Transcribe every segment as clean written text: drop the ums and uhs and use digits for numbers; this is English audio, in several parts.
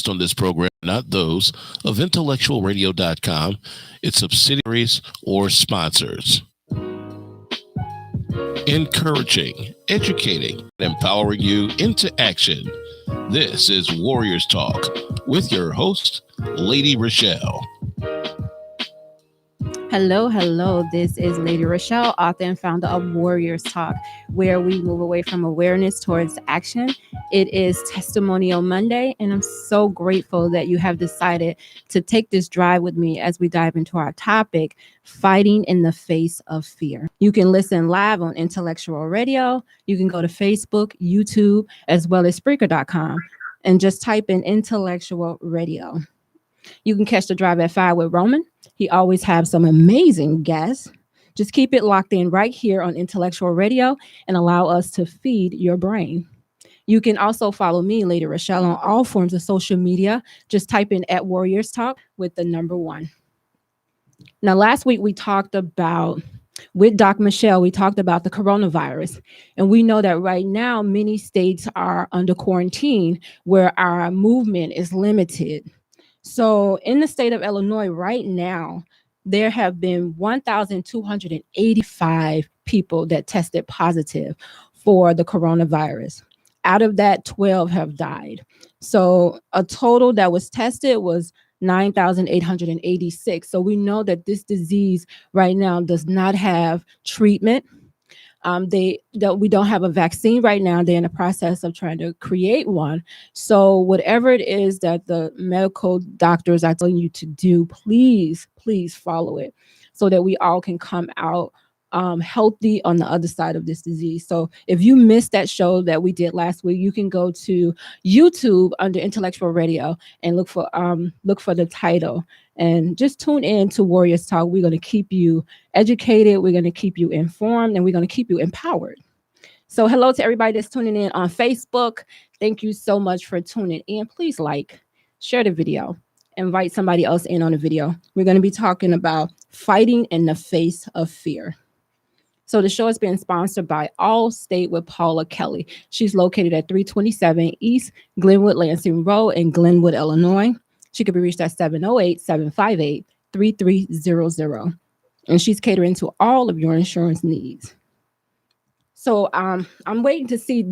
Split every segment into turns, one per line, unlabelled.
expressed on this program are not those of IntellectualRadio.com, its subsidiaries, or sponsors. Encouraging, educating, and empowering you into action. This is Warriors Talk with your host, Lady Rochelle.
Hello. This is Lady Rochelle, author and founder of Warriors Talk, where we move away from awareness towards action. It is Testimonial Monday, and I'm so grateful that you have decided to take this drive with me as we dive into our topic, fighting in the face of fear. You can listen live on Intellectual Radio. You can go to Facebook, YouTube, as well as Spreaker.com, and just type in Intellectual Radio. You can catch the drive at 5 with Roman. He always has some amazing guests. Just keep it locked in right here on Intellectual Radio and allow us to feed your brain. You can also follow me, Lady Rochelle, on all forms of social media. Just type in at Warriors Talk with the number 1. Now, last week we talked about, with Doc Michelle, we talked about the coronavirus. And we know that right now, many states are under quarantine where our movement is limited. So in the state of Illinois right now, there have been 1,285 people that tested positive for the coronavirus. Out of that, 12 have died. So a total that was tested was 9,886. So we know that this disease right now does not have treatment. We don't have a vaccine right now. They're in the process of trying to create one. So whatever it is that the medical doctors are telling you to do, please follow it so that we all can come out healthy on the other side of this disease. So if you missed that show that we did last week, you can go to YouTube under Intellectual Radio and look for the title and just tune in to Warriors Talk. We're going to keep you educated, we're going to keep you informed, and we're going to keep you empowered. So hello to everybody that's tuning in on Facebook. Thank you so much for tuning in. Please share the video, invite somebody else in on the video. We're going to be talking about fighting in the face of fear. So the show is being sponsored by Allstate with Paula Kelly. She's located at 327 East Glenwood Lansing Road in Glenwood, Illinois. She can be reached at 708-758-3300. And she's catering to all of your insurance needs. So I'm waiting to see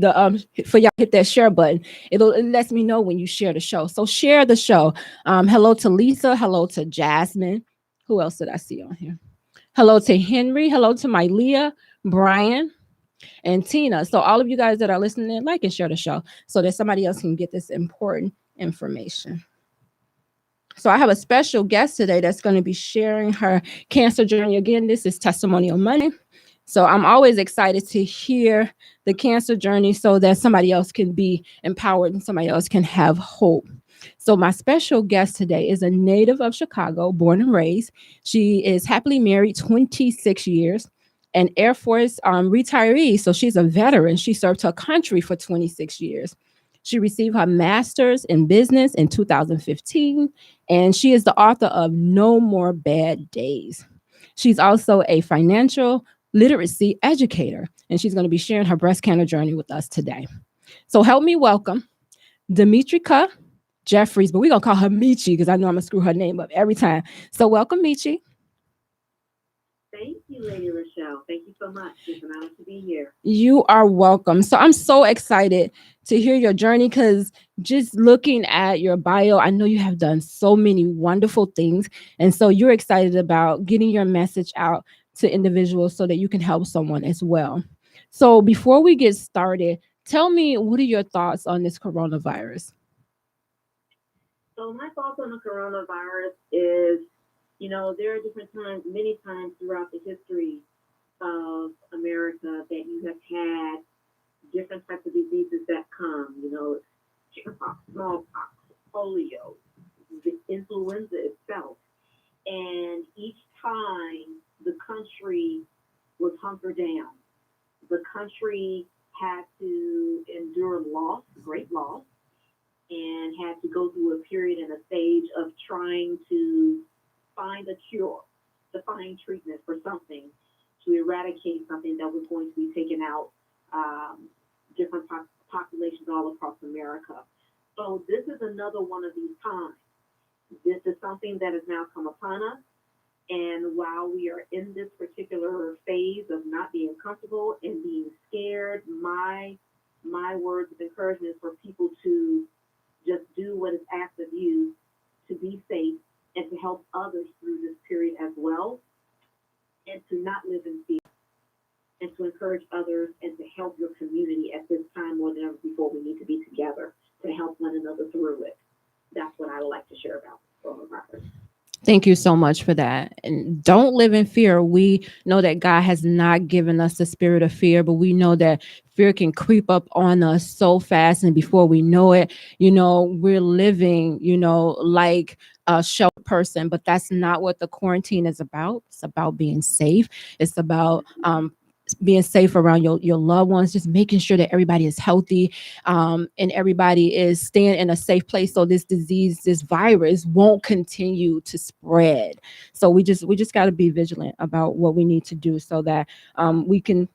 for y'all to hit that share button. It lets me know when you share the show. So share the show. Hello to Lisa. Hello to Jasmine. Who else did I see on here? Hello to Henry. Hello to my Leah, Brian, and Tina. So all of you guys that are listening, like and share the show so that somebody else can get this important information. So I have a special guest today that's going to be sharing her cancer journey. Again, this is Testimonial Monday. So I'm always excited to hear the cancer journey so that somebody else can be empowered and somebody else can have hope. So my special guest today is a native of Chicago, born and raised. She is happily married 26 years, an Air Force retiree. So she's a veteran. She served her country for 26 years. She received her master's in business in 2015, and she is the author of No More Bad Days. She's also a financial literacy educator, and she's going to be sharing her breast cancer journey with us today. So help me welcome Demetrica Jefferies, but we're going to call her Michi because I know I'm going to screw her name up every time. So welcome, Michi.
Thank you, Lady Rochelle. Thank you so much. It's an honor to be here.
You are welcome. So I'm so excited to hear your journey because just looking at your bio, I know you have done so many wonderful things. And so you're excited about getting your message out to individuals so that you can help someone as well. So before we get started, tell me, what are your thoughts on this coronavirus?
So my thoughts on the coronavirus is, there are many times throughout the history of America that you have had different types of diseases that come, chickenpox, smallpox, polio, the influenza itself. And each time the country was hunkered down, the country had to endure loss, great loss, and had to go through a period and a stage of trying to find a cure, to find treatment for something, to eradicate something that was going to be taken out different populations all across America. So this is another one of these times. This is something that has now come upon us. And while we are in this particular phase of not being comfortable and being scared, my words of encouragement for people to just do what is asked of you, to be safe and to help others through this period as well, and to not live in fear, and to encourage others and to help your community at this time more than ever before. We need to be together to help one another through it. That's what I would like to share about coronavirus.
Thank you so much for that. And don't live in fear. We know that God has not given us the spirit of fear, but we know that fear can creep up on us so fast. And before we know it, we're living, like a sheltered person, but that's not what the quarantine is about. It's about being safe. It's about, being safe around your loved ones, just making sure that everybody is healthy, and everybody is staying in a safe place so this disease, this virus won't continue to spread. So we just got to be vigilant about what we need to do so that we can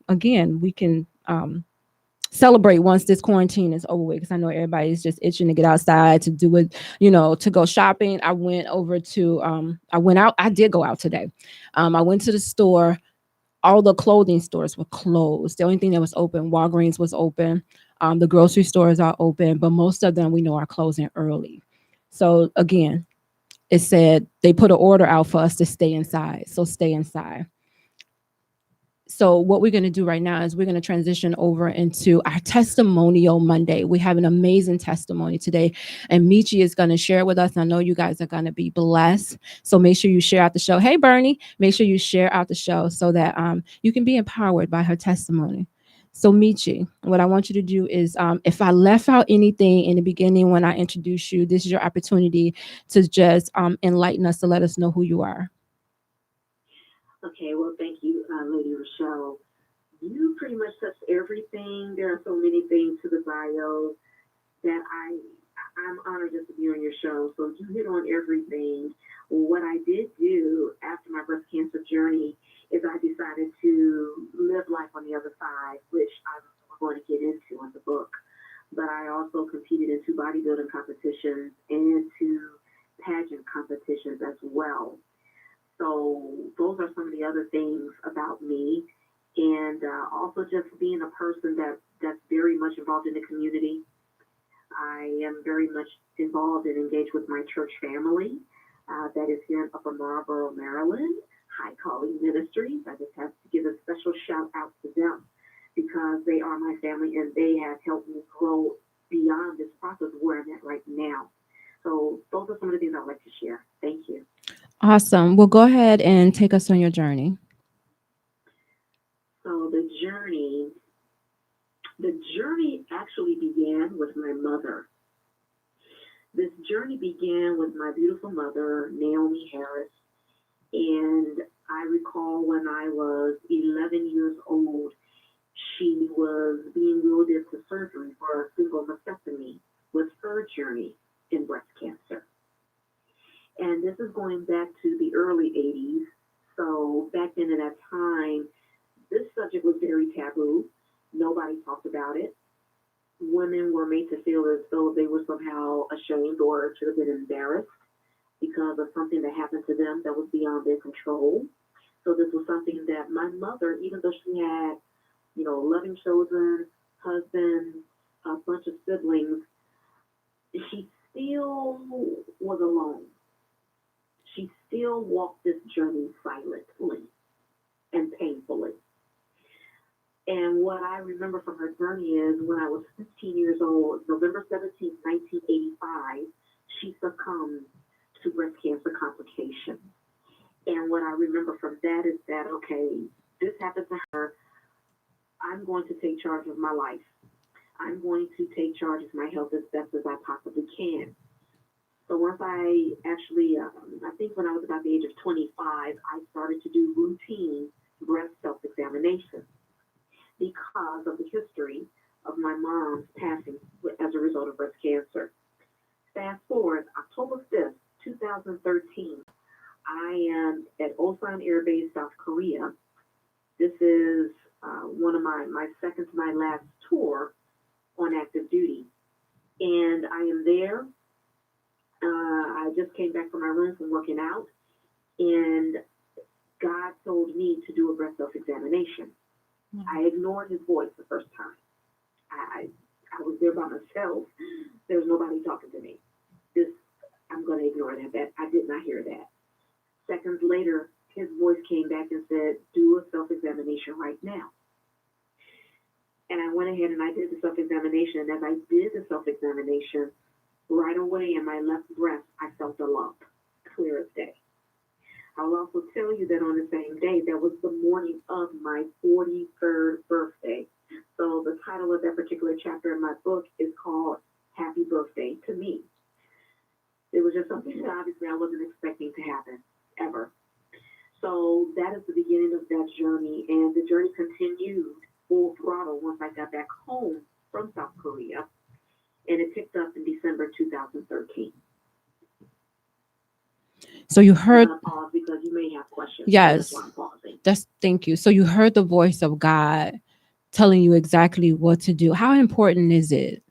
celebrate once this quarantine is over with, because I know everybody's just itching to get outside, to do it, to go shopping. I went over to I did go out today. I went to the store. All the clothing stores were closed. The only thing that was open, Walgreens was open. The grocery stores are open, but most of them we know are closing early. So again, it said they put an order out for us to stay inside. So stay inside. So what we're going to do right now is we're going to transition over into our testimonial Monday. We have an amazing testimony today, and Michi is going to share it with us. I know you guys are going to be blessed. So make sure you share out the show. Hey, Bernie, make sure you share out the show so that you can be empowered by her testimony. So Michi, what I want you to do is, if I left out anything in the beginning when I introduced you, this is your opportunity to just enlighten us, to let us know who you are.
Okay, well, thank you, Lady Rochelle. You pretty much touched everything. There are so many things to the bio that I'm honored just to be on your show. So you hit on everything. What I did do after my breast cancer journey is I decided to live life on the other side, which I'm going to get into in the book. But I also competed in 2 bodybuilding competitions and 2 pageant competitions as well. So those are some of the other things about me. And also just being a person that's very much involved in the community. I am very much involved and engaged with my church family that is here in Upper Marlboro, Maryland, High Calling Ministries. I just have to give a special shout out to them because they are my family and they have helped me grow beyond this process where I'm at right now. So those are some of the things I'd like to share. Thank you.
Awesome. Well, go ahead and take us on your journey.
So the journey actually began with my mother. This journey began with my beautiful mother, Naomi Harris. And I recall when I was 11 years old, she was being wheeled into surgery for a single mastectomy with her journey in breast cancer. And this is going back to the early 80s. So back then at that time, this subject was very taboo. Nobody talked about it. Women were made to feel as though they were somehow ashamed or should have been embarrassed because of something that happened to them that was beyond their control. So this was something that my mother, even though she had, 11 children, husband, a bunch of siblings, she still was alone. She still walked this journey silently and painfully. And what I remember from her journey is when I was 15 years old, November 17, 1985, she succumbed to breast cancer complications. And what I remember from that is that, okay, this happened to her. I'm going to take charge of my life. I'm going to take charge of my health as best as I possibly can. So once I actually, I think when I was about the age of 25, I started to do routine breast self-examination because of the history of my mom's passing as a result of breast cancer. Fast forward, October 5th, 2013, I am at Ulsan Air Base, South Korea. This is one of my second to my last tour on active duty. And I am there. I just came back from my room from working out, and God told me to do a breast self-examination. I ignored his voice the first time. I was there by myself. There was nobody talking to me. I'm going to ignore that. I did not hear that. Seconds later, his voice came back and said, do a self-examination right now. And I went ahead and I did the self-examination. And as I did the self-examination, right away in my left breast, I felt a lump, clear as day. I'll also tell you that on the same day, that was the morning of my 43rd birthday. So the title of that particular chapter in my book is called Happy Birthday to Me. It was just something that obviously I wasn't expecting to happen, ever. So that is the beginning of that journey. And the journey continued full throttle once I got back home from South Korea. And it picked up in December 2013.
So you heard.
Pause because you may have questions.
Yes.
So that's why I'm pausing.
Thank you. So you heard the voice of God telling you exactly what to do. How important is it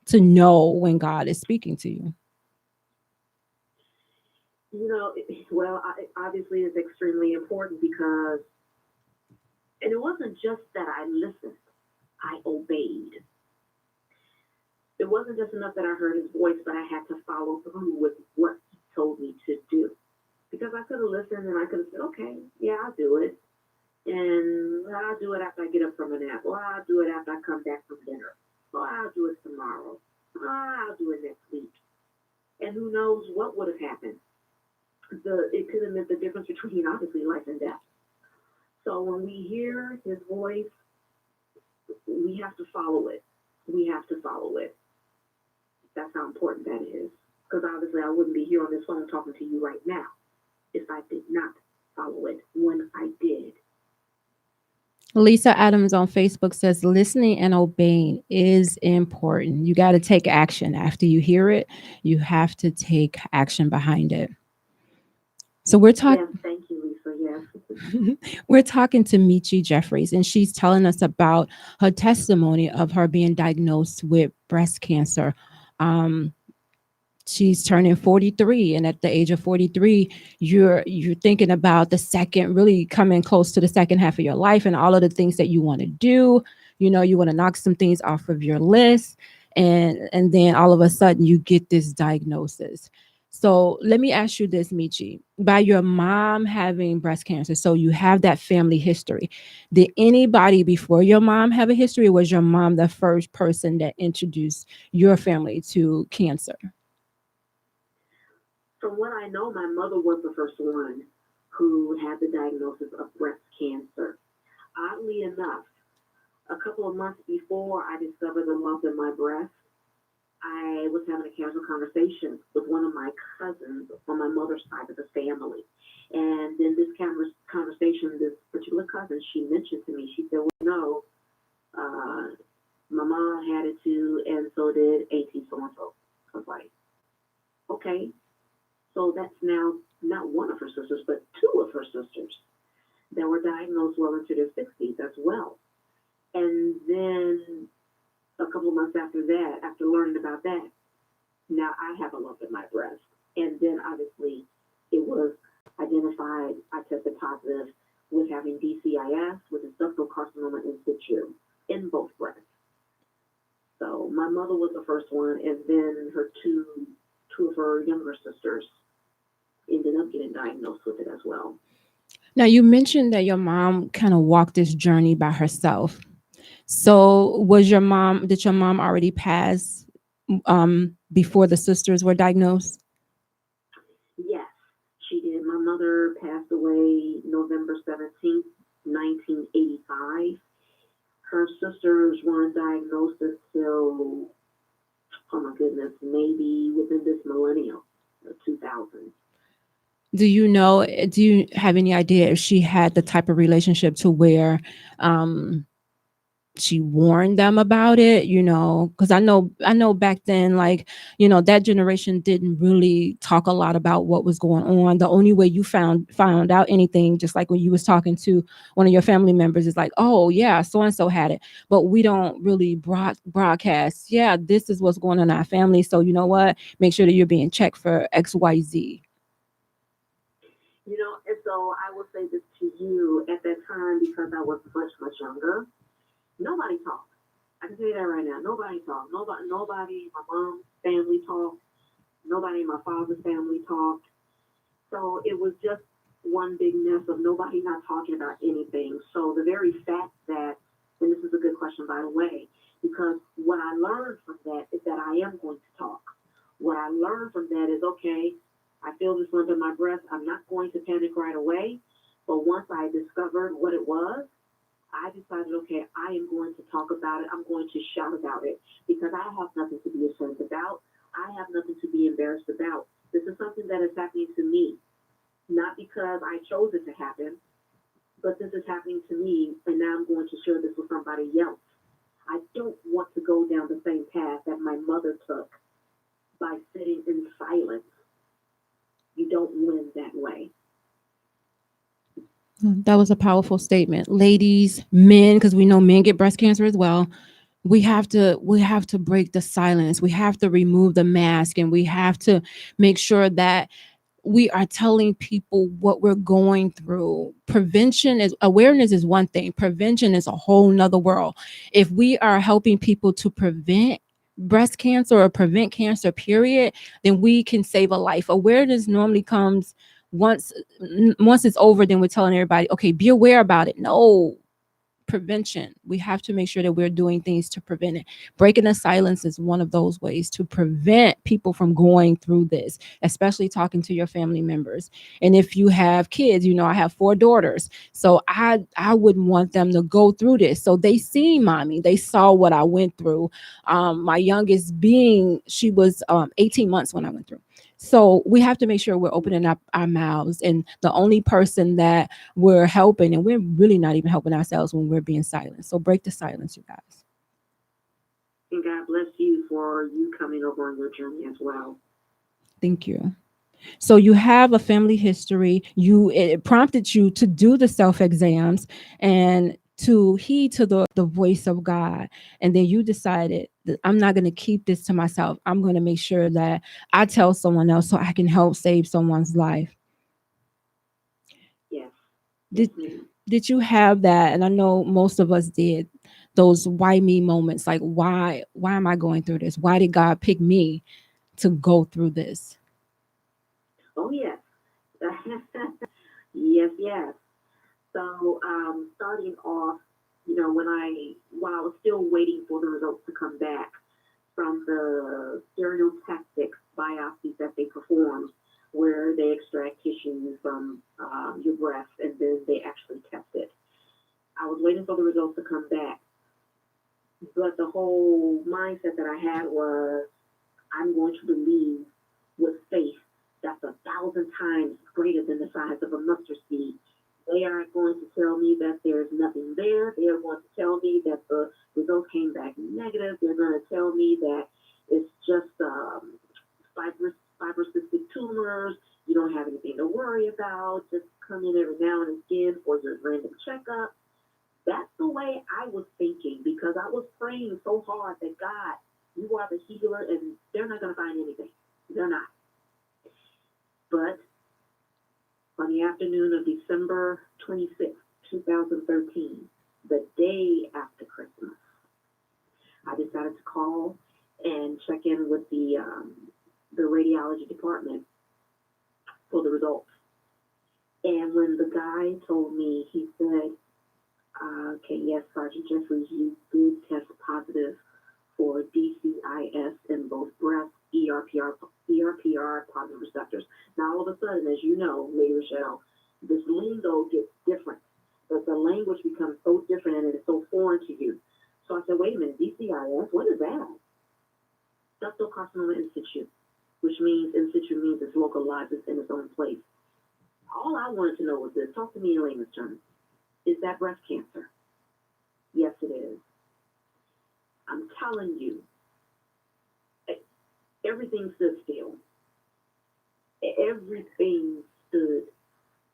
to know when God is speaking to you?
Obviously it's extremely important because, and it wasn't just that I listened, I obeyed. It wasn't just enough that I heard his voice, but I had to follow through with what he told me to do. Because I could have listened and I could have said, okay, yeah, I'll do it. And I'll do it after I get up from a nap. Or I'll do it after I come back from dinner. Or I'll do it tomorrow. Or I'll do it next week. And who knows what would have happened. It could have meant the difference between, obviously, life and death. So when we hear his voice, we have to follow it. We have to follow it. That's how important that is. Because obviously I wouldn't be here on this phone talking to you right now if I did not follow it when I did.
Lisa Adams on Facebook says listening and obeying is important. You got to take action after you hear it. You have to take action behind it. So we're talking.
Yes, thank you, Lisa. Yes.
We're talking to Michi Jefferies, and she's telling us about her testimony of her being diagnosed with breast cancer. She's turning 43, and at the age of 43, you're thinking about the second, really coming close to the second half of your life, and all of the things that you want to do. You want to knock some things off of your list, and then all of a sudden you get this diagnosis. So let me ask you this, Michi. By your mom having breast cancer, so you have that family history. Did anybody before your mom have a history, or was your mom the first person that introduced your family to cancer?
From what I know, my mother was the first one who had the diagnosis of breast cancer. Oddly enough, a couple of months before I discovered the lump in my breast, I was having a casual conversation with one of my cousins on my mother's side of the family. And in this conversation, this particular cousin, she mentioned to me, she said, well, no, Mama had it too, and so did Auntie so-and-so. I was like, okay. So that's now not one of her sisters, but two of her sisters that were diagnosed well into their 60s as well. And then a couple of months after that, after learning about that, now I have a lump in my breast. And then obviously it was identified, I tested positive with having DCIS, which is ductal carcinoma in situ, in both breasts. So my mother was the first one, and then her two of her younger sisters ended up getting diagnosed with it as well.
Now, you mentioned that your mom kind of walked this journey by herself. So did your mom already pass before the sisters were diagnosed?
Yes, she did. My mother passed away November 17th, 1985. Her sisters weren't diagnosed until, oh my goodness, maybe within this millennium, 2000.
Do you have any idea if she had the type of relationship to where she warned them about it, because I know back then, like, that generation didn't really talk a lot about what was going on. The only way you found out anything, just like when you was talking to one of your family members, is like, oh yeah, so and so had it, but we don't really broadcast, yeah, this is what's going on in our family, so you know what, make sure that you're being checked for XYZ.
And so I will say this to you at that time, because I was much, much younger. Nobody talked. I can tell you that right now. Nobody talked. Nobody in my mom's family talked. Nobody in my father's family talked. So it was just one big mess of nobody not talking about anything. So the very fact that, and this is a good question, by the way, because what I learned from that is that I am going to talk. What I learned from that is, okay, I feel this under my breath. I'm not going to panic right away. But once I discovered what it was, I decided, okay, I am going to talk about it. I'm going to shout about it, because I have nothing to be ashamed about. I have nothing to be embarrassed about. This is something that is happening to me, not because I chose it to happen, but this is happening to me, and now I'm going to share this with somebody else. I don't want to go down the same path that my mother took by sitting in silence. You don't win that way.
That was a powerful statement. Ladies, men, because we know men get breast cancer as well. We have to break the silence. We have to remove the mask, and we have to make sure that we are telling people what we're going through. Awareness is one thing. Prevention is a whole nother world. If we are helping people to prevent breast cancer or prevent cancer, period, then we can save a life. Awareness normally comes once it's over, then we're telling everybody, okay, be aware about it. No, prevention. We have to make sure that we're doing things to prevent it. Breaking the silence is one of those ways to prevent people from going through this, especially talking to your family members. And if you have kids, I have 4 daughters, so I wouldn't want them to go through this. So they see mommy, they saw what I went through. My youngest she was 18 months when I went through. So we have to make sure we're opening up our mouths, and the only person that we're helping, and we're really not even helping ourselves when we're being silent. So break the silence, you guys.
And God bless you for you coming over on your journey as well.
Thank you. So you have a family history. It prompted you to do the self-exams and to heed to the voice of God. And then you decided that I'm not going to keep this to myself. I'm going to make sure that I tell someone else so I can help save someone's life.
Yes.
Did you have that? And I know most of us did, those why me moments, like why am I going through this? Why did God pick me to go through this?
Oh, yes. Yes. So starting off, while I was still waiting for the results to come back from the stereotactic biopsies that they performed, where they extract tissue from your breast and then they actually test it. I was waiting for the results to come back. But the whole mindset that I had was, I'm going to believe with faith that's 1,000 times greater than the size of a mustard seed. They aren't going to tell me that there's nothing there. They are going to tell me that the results came back negative. They're going to tell me that it's just fibrocystic tumors. You don't have anything to worry about. Just come in every now and again for your random checkup. That's the way I was thinking, because I was praying so hard that, God, you are the healer, and they're not going to find anything. They're not. But on the afternoon of December 26, 2013, the day after Christmas, I decided to call and check in with the radiology department for the results. And when the guy told me, he said, okay, yes, Sergeant Jefferies, you did test positive for DCIS in both breast ERPR positive receptors. Now, all of a sudden, as you know, Lady Rochelle, this lingo gets different. The language becomes so different and it is so foreign to you. So I said, wait a minute, DCIS, what is that? Ductal carcinoma in situ, which means in situ means it's localized, it's in its own place. All I wanted to know was this. Talk to me in layman's terms. Is that breast cancer? Yes, it is. I'm telling you, everything stood still. Everything stood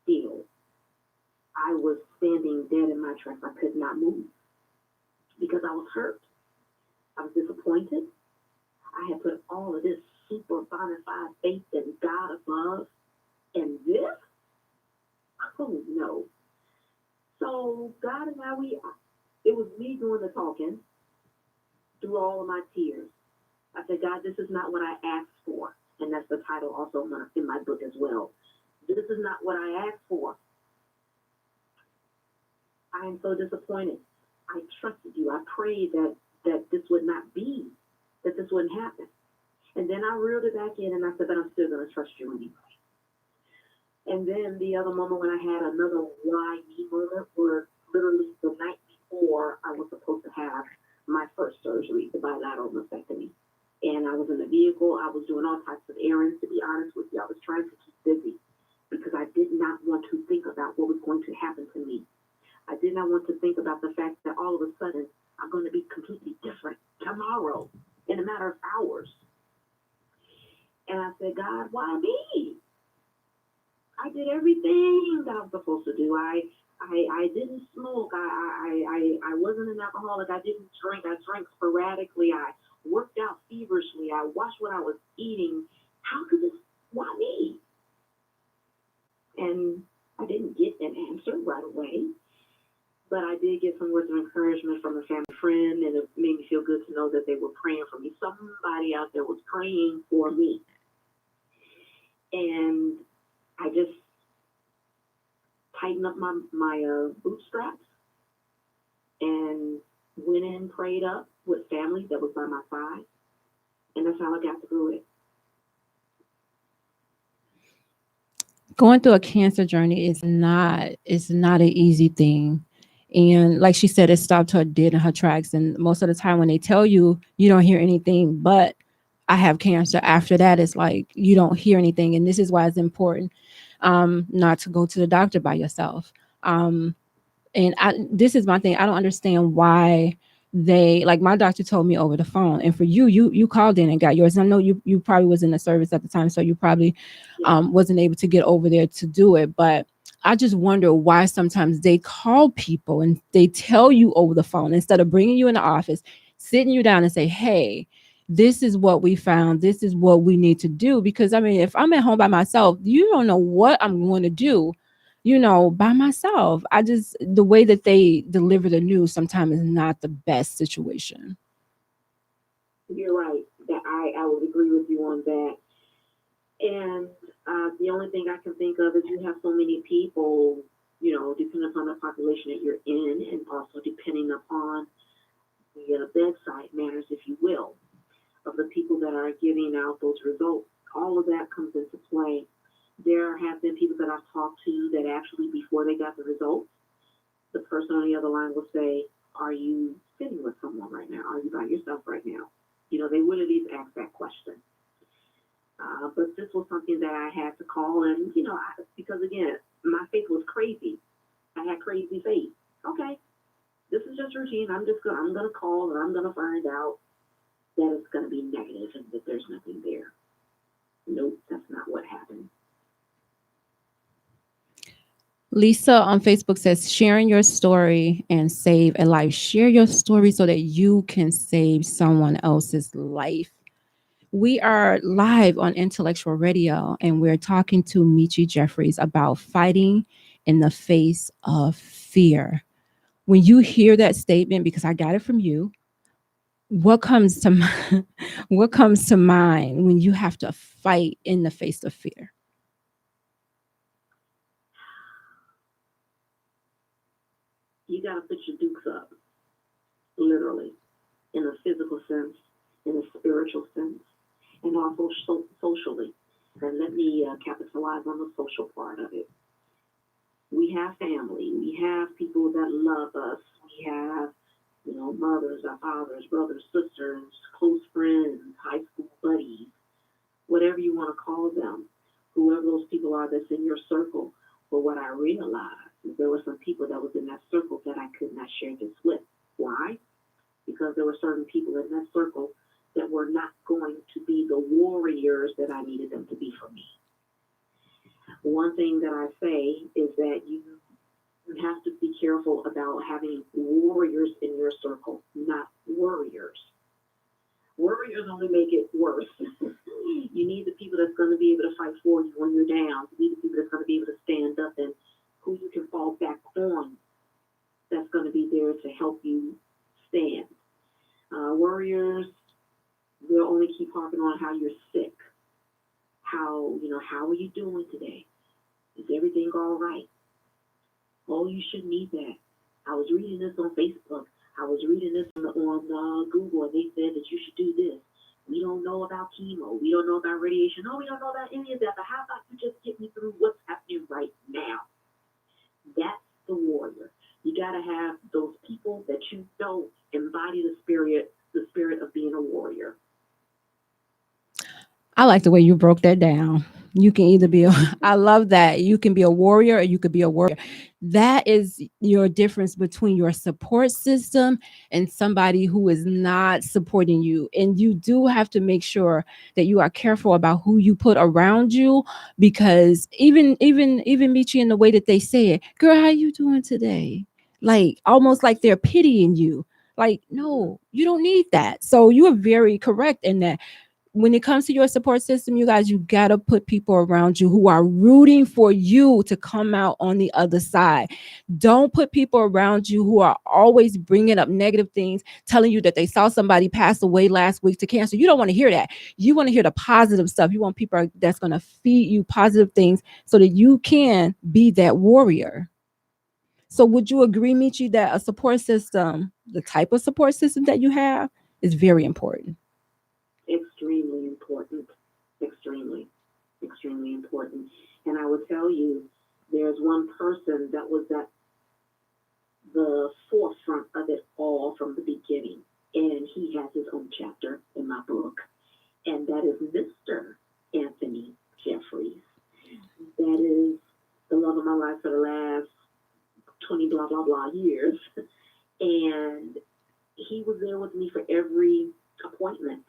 still. I was standing dead in my tracks. I could not move because I was hurt. I was disappointed. I had put all of this super bona fide faith in God above, and this? Oh no. So God and I, it was me doing the talking through all of my tears. I said, God, this is not what I asked for. And that's the title also in my book as well. This is not what I asked for. I am so disappointed. I trusted you. I prayed that this would not be, that this wouldn't happen. And then I reeled it back in and I said, but I'm still going to trust you anyway. And then the other moment when I had another why me moment was literally the night before I was supposed to have my first surgery, the bilateral mastectomy. And I was in the vehicle. I was doing all types of errands, to be honest with you. I was trying to keep busy because I did not want to think about what was going to happen to me. I did not want to think about the fact that all of a sudden I'm going to be completely different tomorrow in a matter of hours. And I said, God, why me? I did everything that I was supposed to do. I didn't smoke. I wasn't an alcoholic. I didn't drink. I drank sporadically. I worked out feverishly. I watched what I was eating. How could this, why me? And I didn't get an answer right away, but I did get some words of encouragement from a family friend, and it made me feel good to know that they were praying for me. Somebody out there was praying for me. And I just tightened up my bootstraps and went in, prayed up with family that was by my side, and that's how I got through it.
Going through a cancer journey is not an easy thing. And like she said, it stopped her dead in her tracks. And most of the time when they tell you, you don't hear anything but I have cancer. After that, it's like you don't hear anything. And this is why it's important not to go to the doctor by yourself. And this is my thing. I don't understand why they, like, my doctor told me over the phone, and for you called in and got yours. And I know you probably was in the service at the time, so you probably wasn't able to get over there to do it. But I just wonder why sometimes they call people and they tell you over the phone instead of bringing you in the office, sitting you down and say, hey, this is what we found. This is what we need to do. Because I mean, if I'm at home by myself, you don't know what I'm going to do, by myself. The way that they deliver the news sometimes is not the best situation.
You're right. That I would agree with you on that. And the only thing I can think of is you have so many people, depending upon the population that you're in, and also depending upon the bedside manners, if you will, of the people that are giving out those results. All of that comes into play. There have been people that I've talked to that actually, before they got the results, the person on the other line will say, are you sitting with someone right now? Are you by yourself right now? They would at least ask that question. But this was something that I had to call, and, because again, my faith was crazy. I had crazy faith. Okay, this is just routine. I'm going to call, and I'm going to find out that it's going to be negative and that there's nothing there. Nope, that's not what happened.
Lisa on Facebook says, sharing your story and save a life. Share your story so that you can save someone else's life. We are live on Intellectual Radio, and we're talking to Michi Jefferies about fighting in the face of fear. When you hear that statement, because I got it from you, what comes to mind when you have to fight in the face of fear?
You got to put your dukes up, literally, in a physical sense, in a spiritual sense, and also socially. And let me capitalize on the social part of it. We have family. We have people that love us. We have, mothers, our fathers, brothers, sisters, close friends, high school buddies, whatever you want to call them, whoever those people are that's in your circle. But what I realized is there were some people that was in that circle that I could not share this with. Why? because there were certain people in that circle that were not going to be the warriors that I needed them to be for me. One thing that I say is that you have to be careful about having warriors in your circle, not worriers. Worriers only make it worse. You need the people that's going to be able to fight for you when you're down. You need the people that's going to be able to stand up and who you can fall back on, that's going to be there to help you stand. Worriers will only keep harping on how you're sick. How are you doing today? Is everything all right? Oh, you shouldn't need that. I was reading this on Facebook. I was reading this on Google, and they said that you should do this. We don't know about chemo. We don't know about radiation. No, we don't know about any of that. But how about you just get me through what's happening right now? That's the warrior. You got to have those people that you know embody the spirit of being a warrior.
I like the way you broke that down. You can either be I love that. You can be a warrior or you could be a warrior. That is your difference between your support system and somebody who is not supporting you. And you do have to make sure that you are careful about who you put around you, because even Michi, in the way that they say it, girl, how you doing today? Like almost like they're pitying you. Like, no, you don't need that. So you are very correct in that. When it comes to your support system, you guys, you got to put people around you who are rooting for you to come out on the other side. Don't put people around you who are always bringing up negative things, telling you that they saw somebody pass away last week to cancer. You don't want to hear that. You want to hear the positive stuff. You want people that's going to feed you positive things so that you can be that warrior. So would you agree, Michi, that a support system, the type of support system that you have, is very important?
Extremely important. Extremely important. And I would tell you, there's one person that was at the forefront of it all from the beginning. And he has his own chapter in my book. And that is Mr. Anthony Jefferies. That is the love of my life for the last 20 blah, blah, blah years. And he was there with me for every appointment.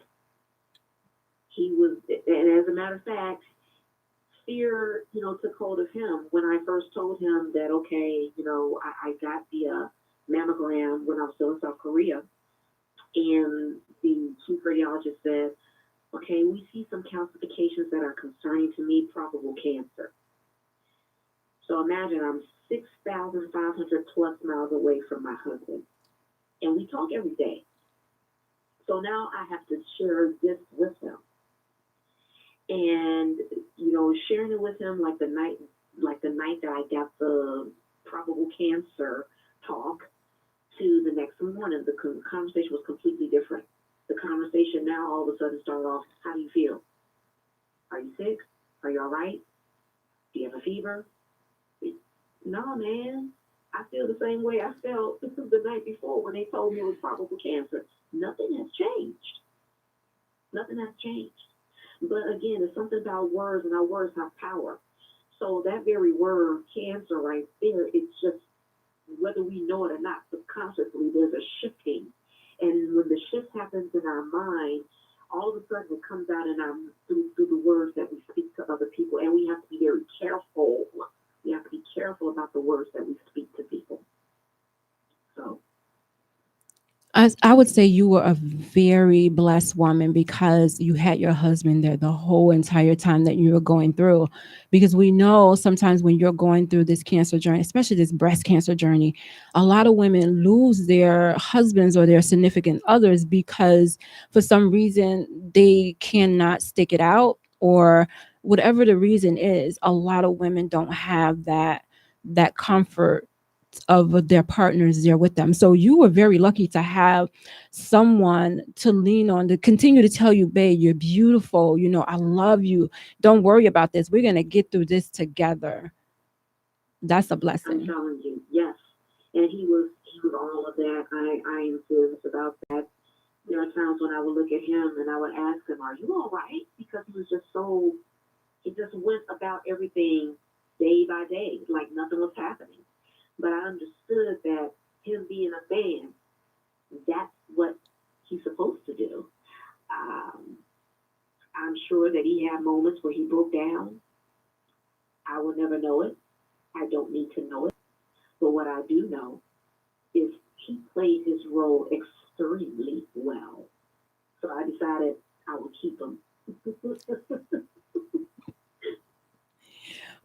He was, and as a matter of fact, fear, took hold of him when I first told him that, okay, I got the mammogram when I was still in South Korea. And the chief radiologist said, okay, we see some calcifications that are concerning to me, probable cancer. So imagine I'm 6,500 plus miles away from my husband. And we talk every day. So now I have to share this with him. And, sharing it with him like the night that I got the probable cancer talk to the next morning, the conversation was completely different. The conversation now all of a sudden started off, how do you feel? Are you sick? Are you all right? Do you have a fever? No, man. I feel the same way I felt the night before when they told me it was probable cancer. Nothing has changed. Nothing has changed. But again, it's something about words, and our words have power. So that very word, cancer, right there, it's just, whether we know it or not, subconsciously, there's a shifting. And when the shift happens in our mind, all of a sudden it comes out in our through the words that we speak to other people. And we have to be very careful. We have to be careful about the words that we speak to people. So
I would say you were a very blessed woman because you had your husband there the whole entire time that you were going through. Because we know sometimes when you're going through this cancer journey, especially this breast cancer journey, a lot of women lose their husbands or their significant others because for some reason they cannot stick it out, or whatever the reason is. A lot of women don't have that comfort of their partners there with them. So you were very lucky to have someone to lean on, to continue to tell you, babe, you're beautiful. I love you. Don't worry about this. We're going to get through this together. That's a blessing.
I'm telling you, yes. And he was all of that. I am serious about that. There are times when I would look at him and I would ask him, are you all right? Because he just went about everything day by day, like nothing was happening. But I understood that him being a man, that's what he's supposed to do. Um, I'm sure that he had moments where he broke down. I will never know it. I don't need to know it. But what I do know is he played his role extremely well. So I decided I would keep him.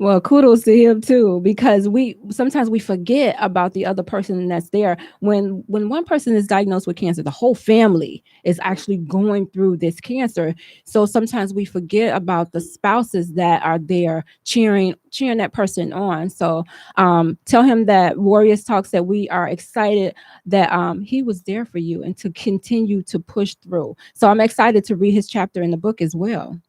Well, kudos to him too, because we sometimes we forget about the other person that's there. When one person is diagnosed with cancer, the whole family is actually going through this cancer. So sometimes we forget about the spouses that are there cheering that person on. So tell him that Warriors Talk said we are excited that he was there for you and to continue to push through. So I'm excited to read his chapter in the book as well.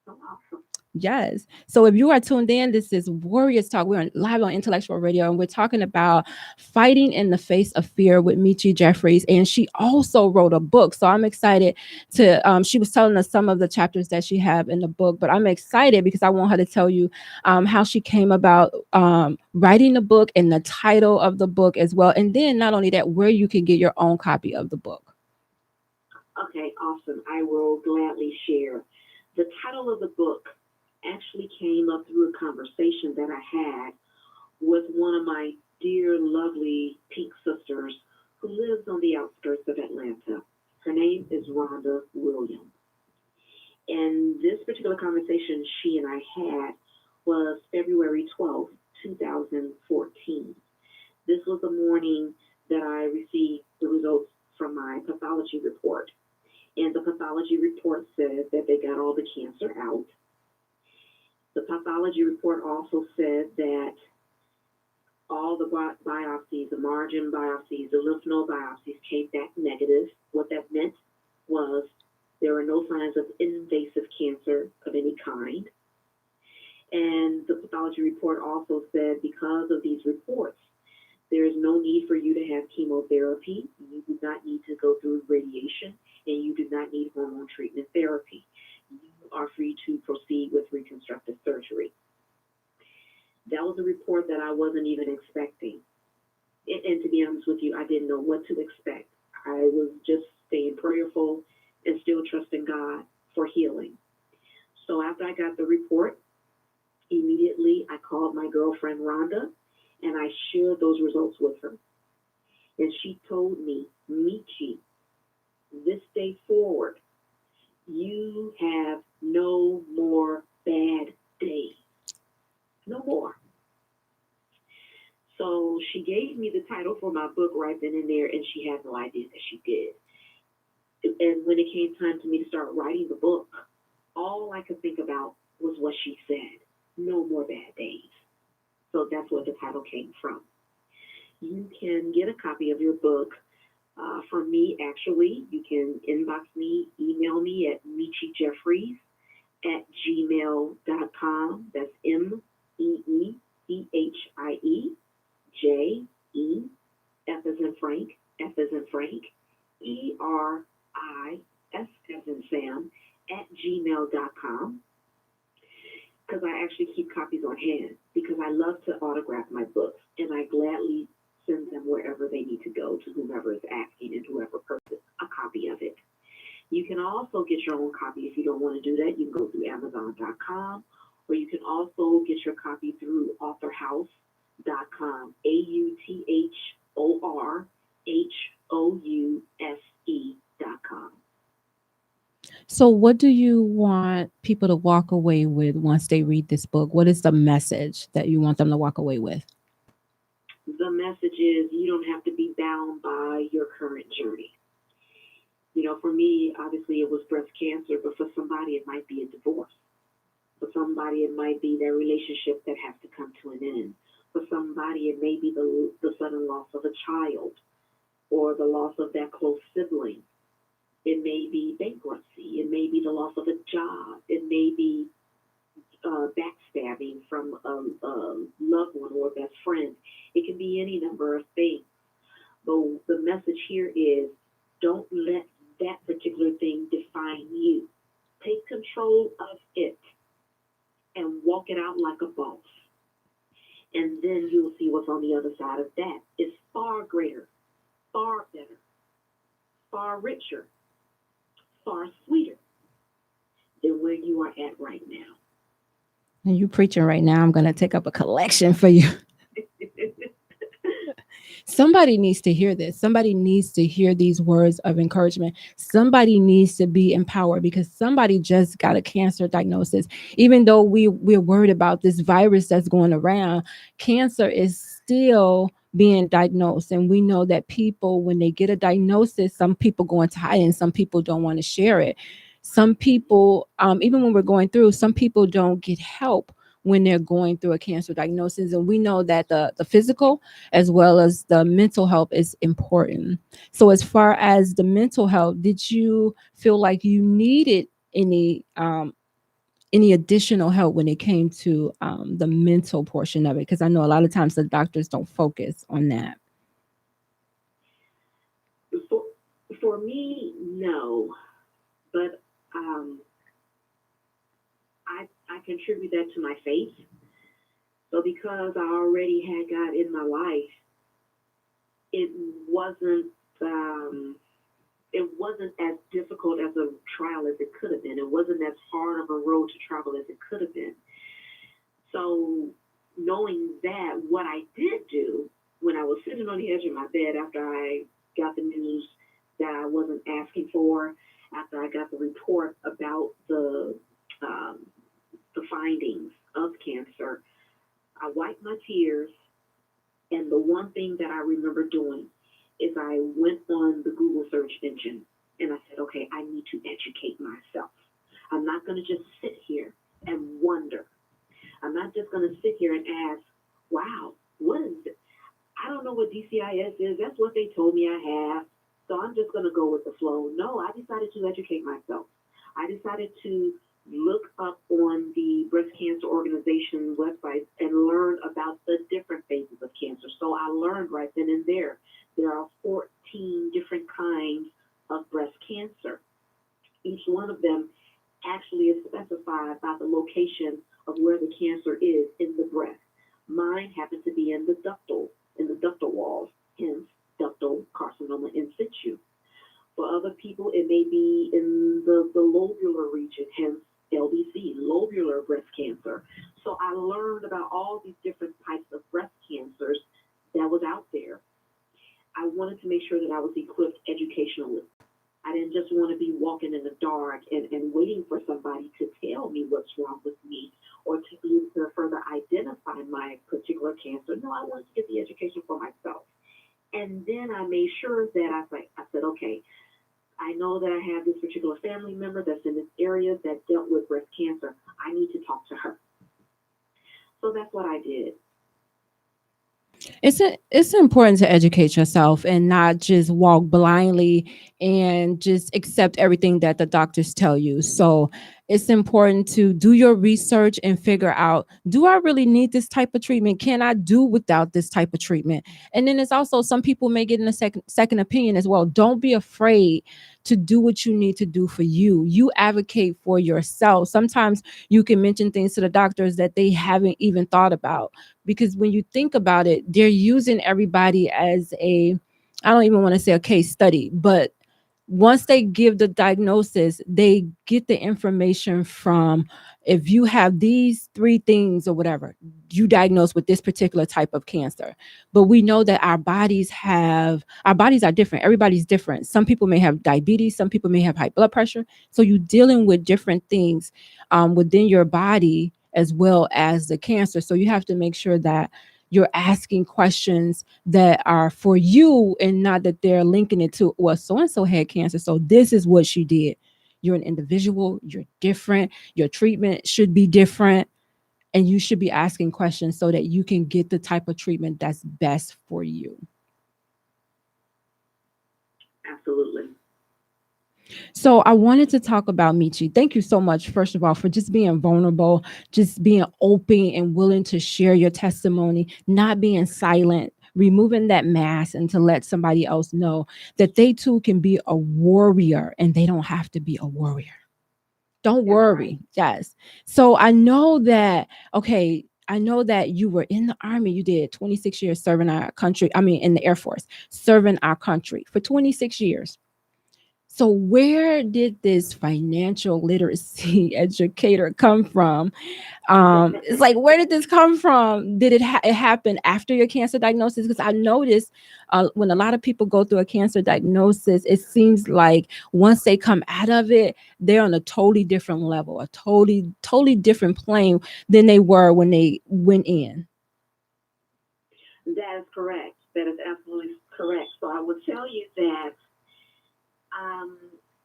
So awesome.
Yes. So if you are tuned in, this is Warriors Talk. We're live on Intellectual Radio, and we're talking about fighting in the face of fear with Michi Jefferies. And she also wrote a book. So I'm excited to, she was telling us some of the chapters that she have in the book, but I'm excited because I want her to tell you how she came about writing the book and the title of the book as well. And then not only that, where you can get your own copy of the book.
Okay, awesome. I will gladly share. The title of the book actually came up through a conversation that I had with one of my dear, lovely pink sisters who lives on the outskirts of Atlanta. Her name is Rhonda Williams. And this particular conversation she and I had was February 12th, 2014. This was the morning that I received the results from my pathology report. And the pathology report said that they got all the cancer out. The pathology report also said that all the biopsies, the margin biopsies, the lymph node biopsies came back negative. What that meant was there were no signs of invasive cancer of any kind. And the pathology report also said because of these reports, there is no need for you to have chemotherapy. You do not need to go through radiation, and you do not need hormone treatment therapy. You are free to proceed with reconstructive surgery. That was a report that I wasn't even expecting. And to be honest with you, I didn't know what to expect. I was just staying prayerful and still trusting God for healing. So after I got the report, immediately I called my girlfriend Rhonda and I shared those results with her. And she told me, Michi, this day forward, you have no more bad days. No more. So she gave me the title for my book right then and there, and she had no idea that she did. And when it came time for me to start writing the book, all I could think about was what she said. No more bad days. So that's where the title came from. You can get a copy of your book from me, actually. You can inbox me, email me at michijeffries@gmail.com. That's MEEECHIE, F as in Frank, F as in Frank, ERIS as in Sam, @gmail.com. Because I actually keep copies on hand because I love to autograph my books and I gladly send them wherever they need to go to whomever is asking and whoever purchases a copy of it. You can also get your own copy if you don't want to do that. You can go through Amazon.com or you can also get your copy through authorhouse.com, AUTHORHOUSE.com.
So, what do you want people to walk away with once they read this book? What is the message that you want them to walk away with?
The message is you don't have to be bound by your current journey. You know, for me, obviously it was breast cancer, but for somebody it might be a divorce. For somebody it might be their relationship that has to come to an end. For somebody it may be the sudden loss of a child or the loss of that close sibling. It may be bankruptcy. It may be the loss of a job. It may be backstabbing from a loved one or a best friend. It can be any number of things. But the message here is don't let that particular thing define you. Take control of it and walk it out like a boss. And then you'll see what's on the other side of that. It's far greater, far better far richer, far sweeter than where you are at right now.
And you preaching right now. I'm going to take up a collection for you. Somebody needs to hear this. Somebody needs to hear these words of encouragement. Somebody needs to be empowered because somebody just got a cancer diagnosis. Even though we're worried about this virus that's going around, cancer is still being diagnosed. And we know that people, when they get a diagnosis, some people go into hiding, some people don't want to share it. Some people, even when we're going through, some people don't get help when they're going through a cancer diagnosis. And we know that the physical as well as the mental health is important. So as far as the mental health, did you feel like you needed any additional help when it came to the mental portion of it? Because I know a lot of times the doctors don't focus on that.
For me, no, but I contribute that to my faith. So because I already had God in my life, it wasn't as difficult as a trial as it could have been. It wasn't as hard of a road to travel as it could have been. So knowing that, what I did do when I was sitting on the edge of my bed after I got the news that I wasn't asking for, after I got the report about the findings of cancer, I wiped my tears, and the one thing that I remember doing is I went on the Google search engine and I said, okay, I need to educate myself. I'm not going to just sit here and wonder. I'm not just going to sit here and ask, wow, what is it? I don't know what DCIS is. That's what they told me I have. So I'm just going to go with the flow. No, I decided to educate myself. I decided to look up on the breast cancer organization website and learn about the different phases of cancer. So I learned right then and there are 14 different kinds of breast cancer. Each one of them actually is specified by the location of where the cancer is in the breast. Mine happened to be in the ductal walls, hence ductal carcinoma in situ. For other people, it may be in the lobular region, hence LBC, lobular breast cancer. So I learned about all these different types of breast cancers that was out there. I wanted to make sure that I was equipped educationally. I didn't just want to be walking in the dark and waiting for somebody to tell me what's wrong with me or to be able to further identify my particular cancer. No, I wanted to get the education for myself. And then I made sure that I said, okay, I know that I have this particular family member that's in this area that dealt with breast cancer. I need to talk to her. So that's what I did.
It's important to educate yourself and not just walk blindly and just accept everything that the doctors tell you. So it's important to do your research and figure out, do I really need this type of treatment? Can I do without this type of treatment? And then it's also, some people may get in a second opinion as well. Don't be afraid to do what you need to do for you. You advocate for yourself. Sometimes you can mention things to the doctors that they haven't even thought about, because when you think about it, they're using everybody as I don't even want to say a case study, but once they give the diagnosis, they get the information from, if you have these 3 things or whatever, you diagnosed with this particular type of cancer. But we know that our bodies are different. Everybody's different. Some people may have diabetes. Some people may have high blood pressure. So you're dealing with different things within your body as well as the cancer. So you have to make sure that you're asking questions that are for you and not that they're linking it to, well, so-and-so had cancer, so this is what she did. You're an individual. You're different. Your treatment should be different. And you should be asking questions so that you can get the type of treatment that's best for you.
Absolutely.
So I wanted to talk about Michi. Thank you so much, first of all, for just being vulnerable, just being open and willing to share your testimony, not being silent, removing that mask, and to let somebody else know that they too can be a warrior and they don't have to be a warrior. Don't worry. Yes. So I know that, okay, I know that you were in the Army. You did 26 years serving our country. I mean, in the Air Force, serving our country for 26 years. So where did this financial literacy educator come from? It's like, where did this come from? Did it happen after your cancer diagnosis? Because I noticed when a lot of people go through a cancer diagnosis, it seems like once they come out of it, they're on a totally different level, a totally different plane than they were when they went in.
That is correct. That is absolutely correct. So I will tell you that um,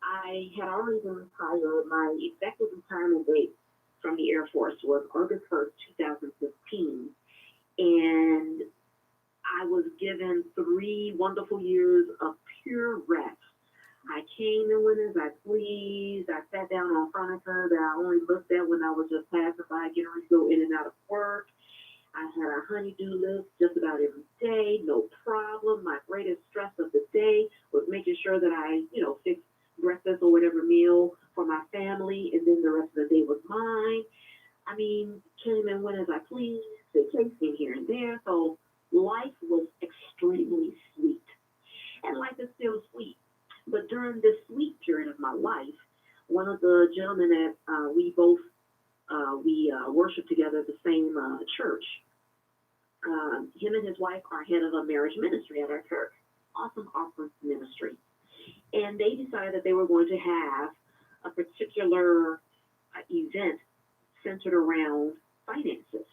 I had already been retired. My effective retirement date from the Air Force was August 1st, 2015. And I was given 3 wonderful years of pure rest. I came and went as I pleased. I sat down on furniture that I only looked at when I was just passing by, getting ready to go in and out of work. I had a honey-do list just about every day, no problem. My greatest stress of the day was making sure that I, fixed breakfast or whatever meal for my family, and then the rest of the day was mine. I mean, came and went as I pleased, vacationing here and there. So life was extremely sweet, and life is still sweet. But during this sweet period of my life, one of the gentlemen that we both we worship together at the same church. Him and his wife are head of a marriage ministry at our church. Awesome ministry. And they decided that they were going to have a particular event centered around finances.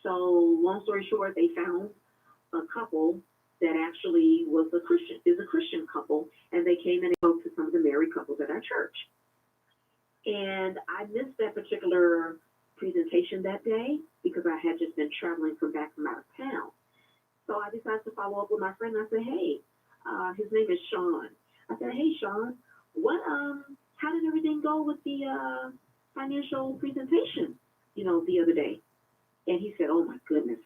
So, long story short, they found a couple that actually is a Christian couple, and they came and spoke to some of the married couples at our church. And I missed that particular presentation that day because I had just been traveling back from out of town. So I decided to follow up with my friend. I said, hey, his name is Sean. I said, hey, Sean, how did everything go with the financial presentation, the other day? And he said, oh my goodness,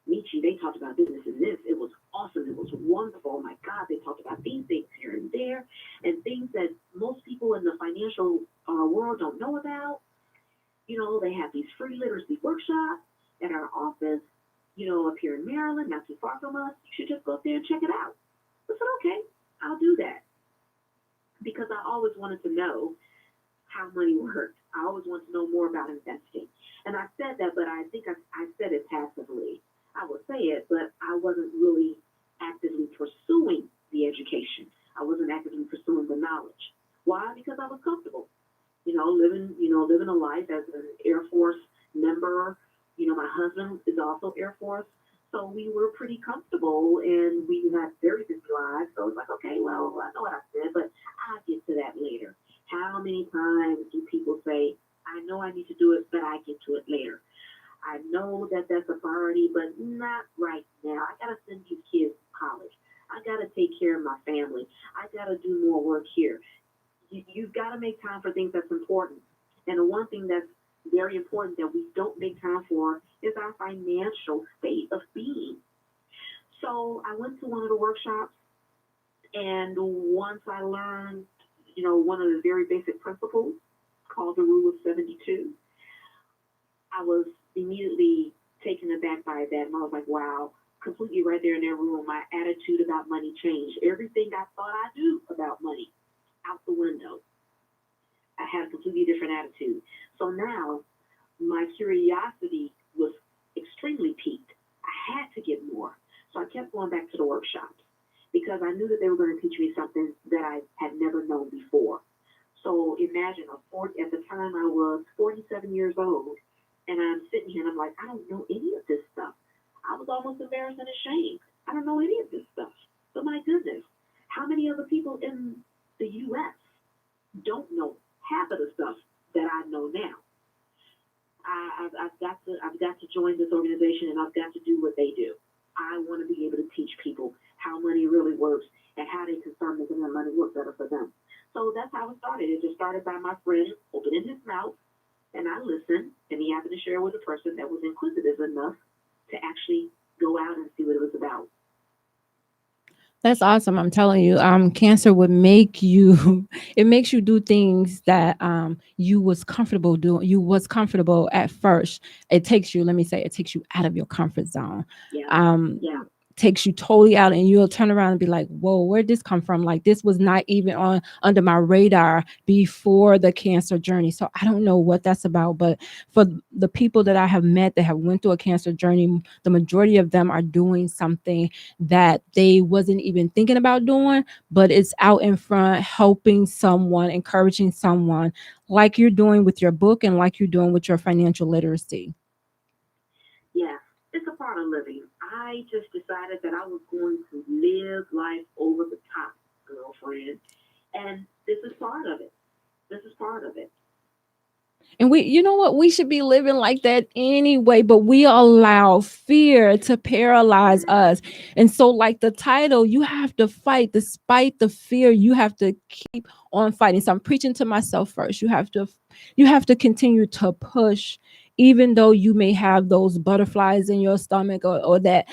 Michi, they talked about business and this. It was awesome. It was wonderful. Oh my God, they talked about these things here and there and things that most people in the financial world don't know about. They have these free literacy workshops at our office, up here in Maryland, not too far from us. You should just go up there and check it out. I said, okay, I'll do that. Because I always wanted to know how money worked. I always wanted to know more about investing. And I said that, but I think I said it passively. I would say it, but I wasn't really actively pursuing the education. I wasn't actively pursuing the knowledge. Why? Because I was comfortable. Living a life as an Air Force member. My husband is also Air Force. So we were pretty comfortable and we had very busy lives. So it's like, okay, well, I know what I said, but I'll get to that later. How many times do people say, I know I need to do it, but I get to it later? I know that that's a priority, but not right now. I got to send these kids to college. I got to take care of my family. I got to do more work here. You've got to make time for things that's important. And the one thing that's very important that we don't make time for is our financial state of being. So I went to one of the workshops, and once I learned, one of the very basic principles called the Rule of 72, I was immediately taken aback by that. And I was like, wow, completely right there in that room, my attitude about money changed. Everything I thought I knew about money, out the window. I had a completely different attitude. So now my curiosity was extremely piqued. I had to get more. So I kept going back to the workshops because I knew that they were going to teach me something that I had never known before. So imagine at the time I was 47 years old, and I'm sitting here and I'm like, I don't know any of this stuff. I was almost embarrassed and ashamed. I don't know any of this stuff. But my goodness, how many other people in the U.S. don't know half of the stuff that I know now? I've got to join this organization, and I've got to do what they do. I want to be able to teach people how money really works and how they can start making their money work better for them. So that's how it started. It just started by my friend opening his mouth, and I listened, and he happened to share with a person that was inquisitive enough to actually go out and see what it was about.
That's awesome. I'm telling you, cancer would make you, it makes you do things that you was comfortable doing. You was comfortable at first. It takes you, let me say, it takes you out of your comfort zone.
Yeah.
takes you totally out, and you'll turn around and be like, whoa, where'd this come from? Like, this was not even on under my radar before the cancer journey. So I don't know what that's about, but for the people that I have met that have went through a cancer journey, the majority of them are doing something that they wasn't even thinking about doing, but it's out in front, helping someone, encouraging someone, like you're doing with your book and like you're doing with your financial literacy.
Yeah, it's a part of living. I just decided that I was going to live life over the top, girlfriend. And this is part of it. This is part of it.
And we, you know what? We should be living like that anyway, but we allow fear to paralyze us. And so, like the title, you have to fight despite the fear. You have to keep on fighting. So I'm preaching to myself first. You have to continue to push, even though you may have those butterflies in your stomach, or that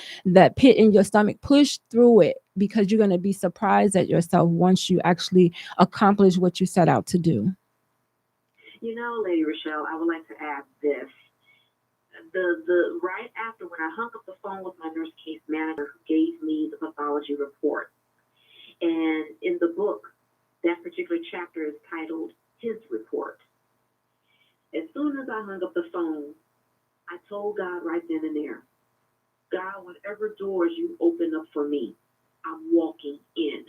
pit in your stomach. Push through it, because you're going to be surprised at yourself once you actually accomplish what you set out to do.
You know, Lady Rochelle, I would like to add this. The right after, when I hung up the phone with my nurse case manager who gave me the pathology report, and in the book, that particular chapter is titled His Report. As soon as I hung up the phone, I told God right then and there, God, whatever doors you open up for me, I'm walking in.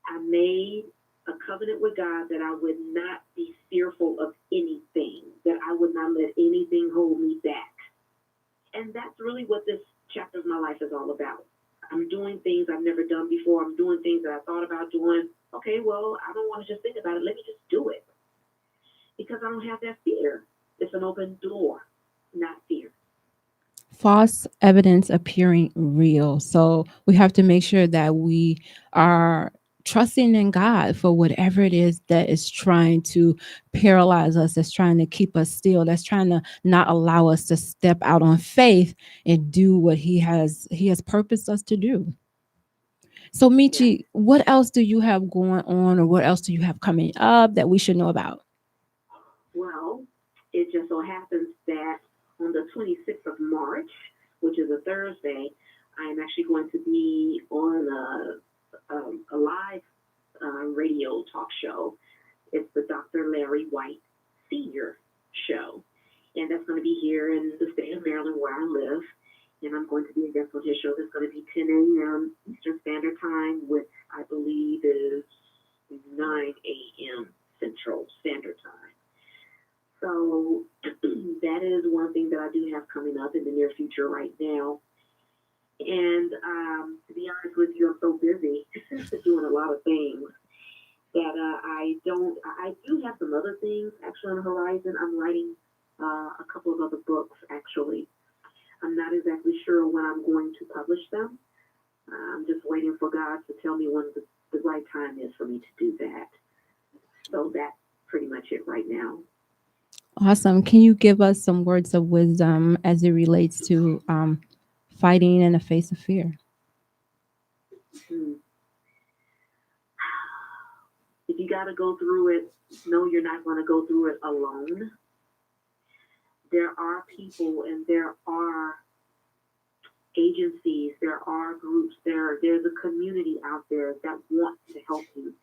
I made a covenant with God that I would not be fearful of anything, that I would not let anything hold me back. And that's really what this chapter of my life is all about. I'm doing things I've never done before. I'm doing things that I thought about doing. Okay, well, I don't want to just think about it. Let me just do it. Because I don't have that fear. It's an open door, not fear.
False evidence appearing real. So we have to make sure that we are trusting in God for whatever it is that is trying to paralyze us, that's trying to keep us still, that's trying to not allow us to step out on faith and do what he has purposed us to do. So
Yeah.
Michi, what else do you have going on, or what else do you have coming up that we should know about?
Well, it just so happens that on the 26th of March, which is a Thursday, I am actually going to be on a live radio talk show. It's the Dr. Larry White Senior Show. And that's going to be here in the state of Maryland where I live. And I'm going to be a guest on his show. That's going to be 10 a.m. Eastern Standard Time, which I believe is 9 a.m. Central Standard Time. So that is one thing that I do have coming up in the near future right now. And to be honest with you, I'm so busy doing a lot of things that I do have some other things actually on the horizon. I'm writing a couple of other books, actually. I'm not exactly sure when I'm going to publish them. I'm just waiting for God to tell me when the right time is for me to do that. So that's pretty much it right now.
Awesome. Can you give us some words of wisdom as it relates to fighting in the face of fear?
If you got to go through it, know you're not going to go through it alone. There are people and there are agencies, there are groups, there's a community out there that wants to help you.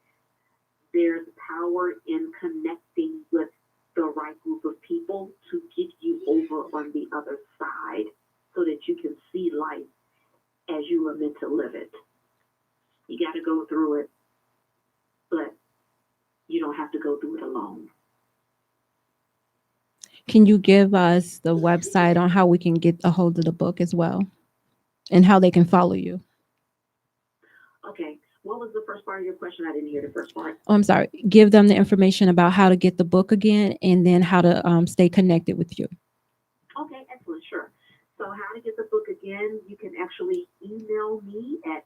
There's power in connecting with the right group of people to get you over on the other side so that you can see life as you were meant to live it. You got to go through it, but you don't have to go through it alone.
Can you give us the website on how we can get a hold of the book as well, and how they can follow you?
Okay. What was the first part of your question? I didn't hear the first part.
Oh, I'm sorry. Give them the information about how to get the book again, and then how to stay connected with you.
Okay, excellent. Sure. So how to get the book again, you can actually email me at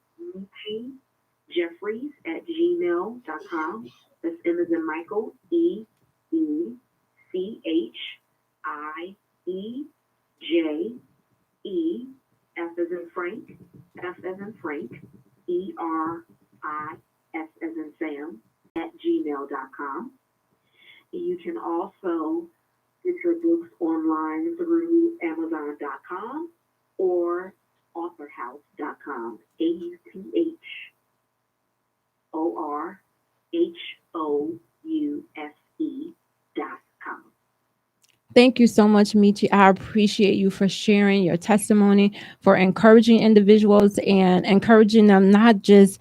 Jefferies@gmail.com. That's M as in Michael, EECHIEJE, F as in Frank, F as in Frank, ERIS as in Sam, @gmail.com. You can also get your books online through Amazon.com or authorhouse.com. AUTHORHOUSE.com.
Thank you so much, Michi. I appreciate you for sharing your testimony, for encouraging individuals and encouraging them not just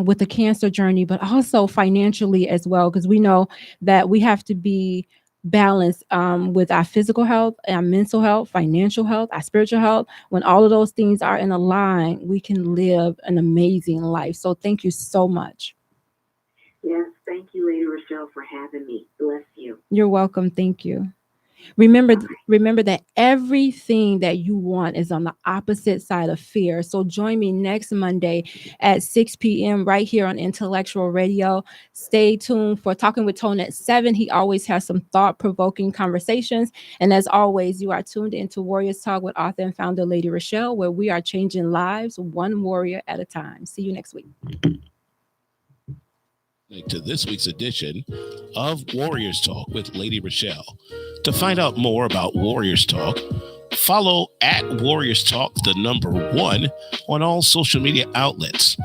with the cancer journey, but also financially as well, because we know that we have to be balanced with our physical health, our mental health, financial health, our spiritual health. When all of those things are in a line, we can live an amazing life. So thank you so much.
Yes, thank you, Lady Rochelle, for having me. Bless you.
You're welcome. Thank you. Remember that everything that you want is on the opposite side of fear. So join me next Monday at 6 p.m. right here on Intellectual Radio. Stay tuned for Talking with Tone at 7. He always has some thought-provoking conversations. And as always, you are tuned into Warriors Talk with author and founder Lady Rochelle, where we are changing lives one warrior at a time. See you next week.
To this week's edition of Warriors Talk with Lady Rochelle. To find out more about Warriors Talk, follow at Warriors Talk, the number 1, on all social media outlets.